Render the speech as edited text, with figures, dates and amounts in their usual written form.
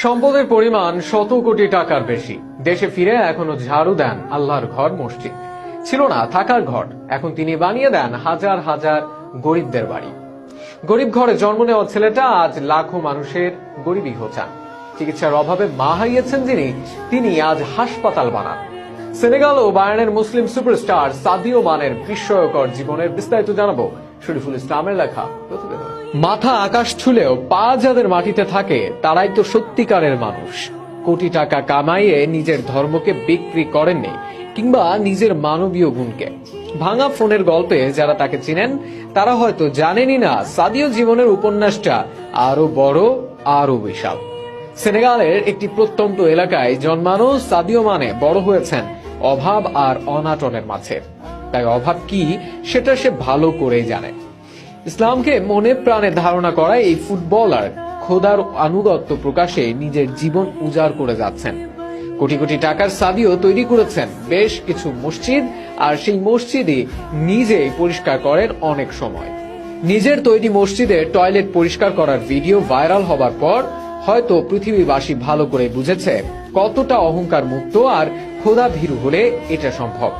সম্পদের পরিমাণ শত কোটি টাকার বেশি। দেশে ফিরে এখনো ঝাড়ু দেন আল্লাহর ঘর মসজিদ। ছিল না থাকার ঘর, এখন তিনি বানিয়ে দেন হাজার হাজার গরিবদের বাড়ি। গরিব ঘরে জন্ম নেওয়া ছেলেটা আজ লাখো মানুষের গরিবই হচ্ছেন। চিকিৎসার অভাবে মা হারিয়েছেন যিনি, তিনি আজ হাসপাতাল বানান। সেনেগাল ও বায়ার্নের মুসলিম সুপারস্টার সাদিও মানের বিস্ময়কর জীবনের বিস্তারিত জানাবো শরীফুল ইসলামের লেখা প্রতিবেদন। মাথা আকাশ ছুলেও পা যাদের মাটিতে থাকে তারাই তো সত্যিকারের মানুষ। কোটি টাকা কামাইয়ে নিজের ধর্মকে বিক্রি করেননি, কিংবা নিজের মানবীয় গুণকে। ভাঙা ফোনের গল্পে যারা তাকে চিনেন তারা হয়তো জানেনই না সাদিও জীবনের উপন্যাসটা আরো বড়, আরো বিশাল। সেনেগালের একটি প্রত্যন্ত এলাকায় জন্মানো সাদিও মানে বড় হয়েছেন অভাব আর অনাটনের মাঝে। তাই অভাব কি সেটা সে ভালো করেই জানে। ইসলামকে মনে প্রাণে ধারণা করা এই ফুটবলার খোদার আনুগত্য প্রকাশে নিজের জীবন উজাড় করে যাচ্ছেন। কোটি কোটি টাকার সাদিও তৈরি করেছেন বেশ কিছু মসজিদ, আর সেই মসজিদই নিজেই পরিষ্কার করেন অনেক সময়। নিজের তৈরি মসজিদের টয়লেট পরিষ্কার করার ভিডিও ভাইরাল হবার পর হয়তো পৃথিবীবাসী ভালো করে বুঝেছে কতটা অহংকার মুক্ত আর খোদা ভীরু হলে এটা সম্ভব।